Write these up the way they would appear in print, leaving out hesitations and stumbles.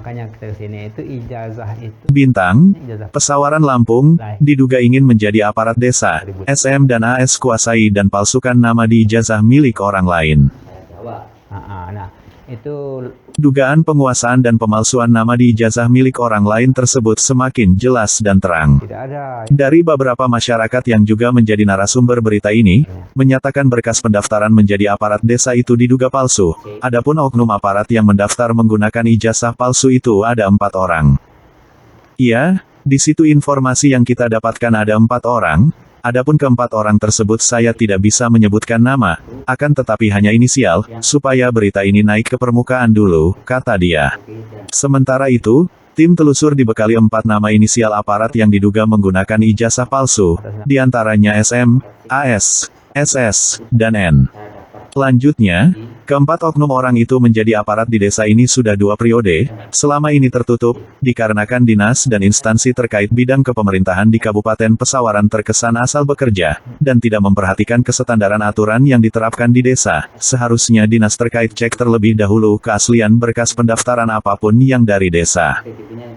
makanya kita kesini itu ijazah itu. Bintang, Ijazah. Pesawaran Lampung, diduga ingin menjadi aparat desa. SM dan AS kuasai dan palsukan nama di ijazah milik orang lain. Nah, itu Dugaan penguasaan dan pemalsuan nama di ijazah milik orang lain tersebut semakin jelas dan terang. tidak ada. Dari beberapa masyarakat yang juga menjadi narasumber berita ini, menyatakan berkas pendaftaran menjadi aparat desa itu diduga palsu. Adapun oknum aparat yang mendaftar menggunakan ijazah palsu itu ada 4 orang. Iya, di situ informasi yang kita dapatkan ada 4 orang. Adapun keempat orang tersebut saya tidak bisa menyebutkan nama, akan tetapi hanya inisial, supaya berita ini naik ke permukaan dulu, kata dia. Sementara itu, tim telusur dibekali 4 nama inisial aparat yang diduga menggunakan ijazah palsu, diantaranya SM, AS, SS, dan N. Lanjutnya, keempat oknum orang itu menjadi aparat di desa ini sudah 2 periode, selama ini tertutup, dikarenakan dinas dan instansi terkait bidang kepemerintahan di Kabupaten Pesawaran terkesan asal bekerja, dan tidak memperhatikan kesetandaran aturan yang diterapkan di desa. Seharusnya dinas terkait cek terlebih dahulu keaslian berkas pendaftaran apapun yang dari desa.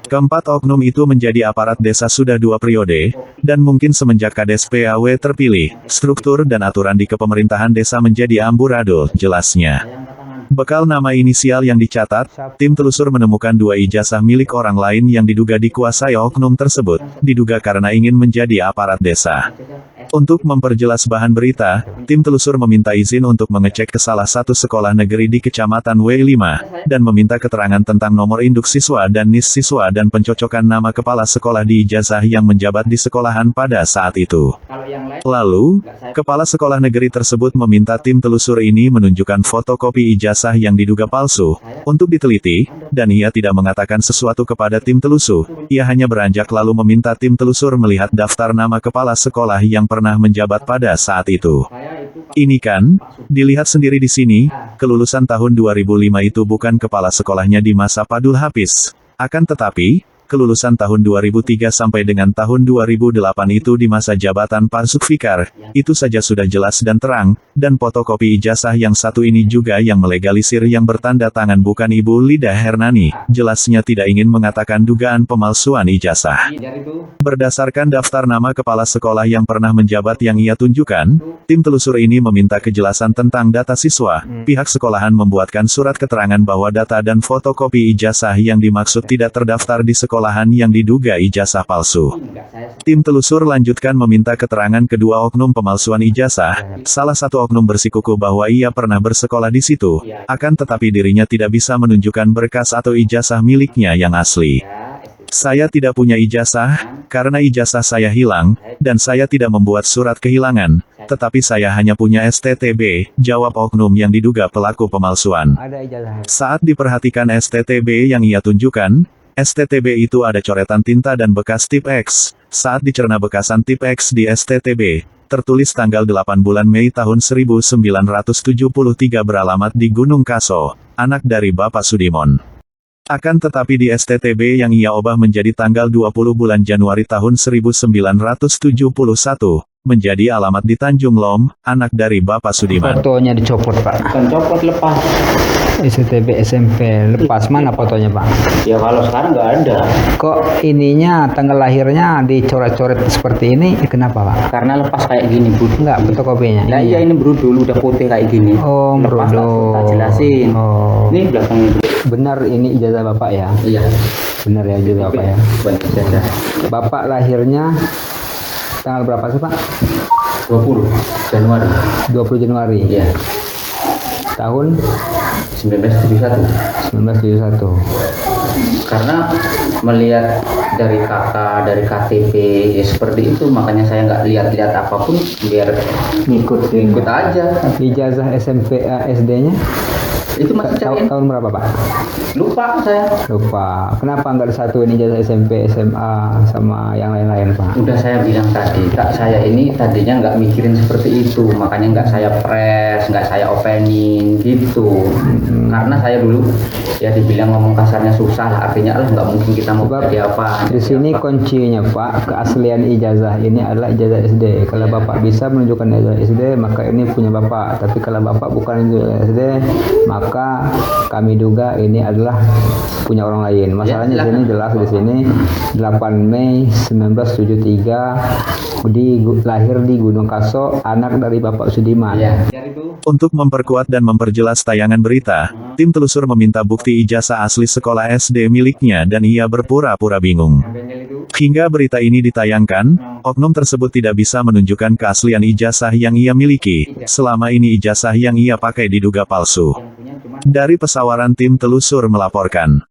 Keempat oknum itu menjadi aparat desa sudah 2 periode, dan mungkin semenjak Kades PAW terpilih, struktur dan aturan di kepemerintahan desa menjadi amburadul, jelasnya. Bekal nama inisial yang dicatat, tim telusur menemukan 2 ijazah milik orang lain yang diduga dikuasai oknum tersebut, diduga karena ingin menjadi aparat desa. Untuk memperjelas bahan berita, tim telusur meminta izin untuk mengecek ke salah satu sekolah negeri di Kecamatan W5, dan meminta keterangan tentang nomor induk siswa dan NIS siswa dan pencocokan nama kepala sekolah di ijazah yang menjabat di sekolahan pada saat itu. Lalu, kepala sekolah negeri tersebut meminta tim telusur ini menunjukkan fotokopi ijazah yang diduga palsu, untuk diteliti, dan ia tidak mengatakan sesuatu kepada tim telusur. Ia hanya beranjak lalu meminta tim telusur melihat daftar nama kepala sekolah yang pernah menjabat pada saat itu. Ini kan, dilihat sendiri di sini, kelulusan tahun 2005 itu bukan kepala sekolahnya di masa Padul Hafiz. Akan tetapi, kelulusan tahun 2003 sampai dengan tahun 2008 itu di masa jabatan Pak Zulfikar, itu saja sudah jelas dan terang, dan fotokopi ijazah yang satu ini juga yang melegalisir yang bertanda tangan bukan Ibu Lida Hernani, jelasnya tidak ingin mengatakan dugaan pemalsuan ijazah. Berdasarkan daftar nama kepala sekolah yang pernah menjabat yang ia tunjukkan, tim telusur ini meminta kejelasan tentang data siswa, pihak sekolahan membuatkan surat keterangan bahwa data dan fotokopi ijazah yang dimaksud tidak terdaftar di sekolah yang diduga ijazah palsu. Tim telusur lanjutkan meminta keterangan kedua oknum pemalsuan ijazah. Salah satu oknum bersikukuh bahwa ia pernah bersekolah di situ, akan tetapi dirinya tidak bisa menunjukkan berkas atau ijazah miliknya yang asli. Saya tidak punya ijazah, karena ijazah saya hilang, dan saya tidak membuat surat kehilangan, tetapi saya hanya punya STTB, jawab oknum yang diduga pelaku pemalsuan. Ada ijazah. Saat diperhatikan STTB yang ia tunjukkan, STTB itu ada coretan tinta dan bekas tip X. Saat dicerna bekasan tip X di STTB, tertulis tanggal 8 bulan Mei tahun 1973 beralamat di Gunung Kaso, anak dari Bapak Sudimon. Akan tetapi di STTB yang ia ubah menjadi tanggal 20 bulan Januari tahun 1971, menjadi alamat di Tanjung Lom, anak dari Bapak Sudiman. Fotonya dicopot, Pak. Bukan copot, lepas. STB SMP lepas, mana fotonya, Pak? Ya kalau sekarang nggak ada. Kok ininya tanggal lahirnya dicoret-coret seperti ini? Kenapa, Pak? Karena lepas kayak gini, Bud. Enggak, fotokopinya. Nah iya ini brudul udah putih kayak gini. Oh, lepas brudul. tak jelasin. Oh. Ini belakang ini. Benar ini ijazah Bapak ya? Iya. Benar ya ijazah Bapak ya? Banyak saja. Bapak lahirnya tanggal berapa sih, Pak? 20 Januari. 20 Januari. Iya. Tahun 1971. 1971. Karena melihat dari kakak, dari KTP ya seperti itu, makanya saya nggak lihat-lihat apapun biar ngikut aja. Ijazah SMP SD-nya Itu masih cariin. tahun berapa, Pak? Lupa saya. Lupa. Kenapa nggak disatuin ijazah SMP, SMA sama yang lain-lain, Pak? Udah saya bilang tadi, Kak, saya ini tadinya nggak mikirin seperti itu, makanya nggak saya press, nggak saya opening gitu. Karena saya dulu ya dibilang ngomong kasarnya susah lah, artinya lah nggak mungkin kita mau Sebab jadi apa. Di sini kuncinya, Pak, keaslian ijazah ini adalah ijazah SD. Kalau Bapak bisa menunjukkan ijazah SD, maka ini punya Bapak. Tapi kalau Bapak bukan ijazah SD, maka kami duga ini adalah adalah punya orang lain. Masalahnya Ya, di sini jelas di sini 8 Mei 1973 lahir di Gunung Kaso, anak dari Bapak Sudiman. Iya. Untuk memperkuat dan memperjelas tayangan berita, tim telusur meminta bukti ijazah asli sekolah SD miliknya dan ia berpura-pura bingung. Hingga berita ini ditayangkan, oknum tersebut tidak bisa menunjukkan keaslian ijazah yang ia miliki. Selama ini ijazah yang ia pakai diduga palsu. Dari Pesawaran tim telusur melaporkan.